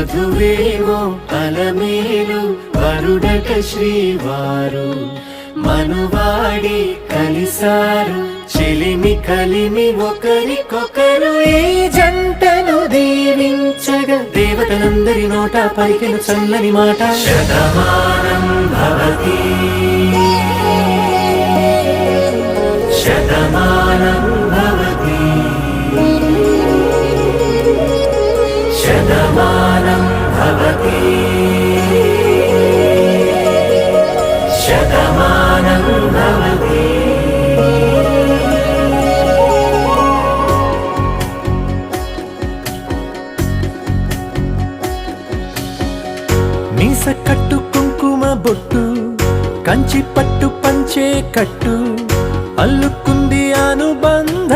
మధువేమో అలమేలు వరుడట శ్రీవారు మనువాడి కలిసారు చెలిమి కలిమి ఒకరికొకరు ఈ జంటను దీవించగా దేవతలందరి నోట పలికిన చల్లని మాట శతమానం భవతి శతమానం భవతి శతమానం భవతి శతమానం భవతి. మీస కట్టు కుంకుమ బొట్టు కంచి పట్టు పంచే కట్టు అల్లుకుంది అనుబంధ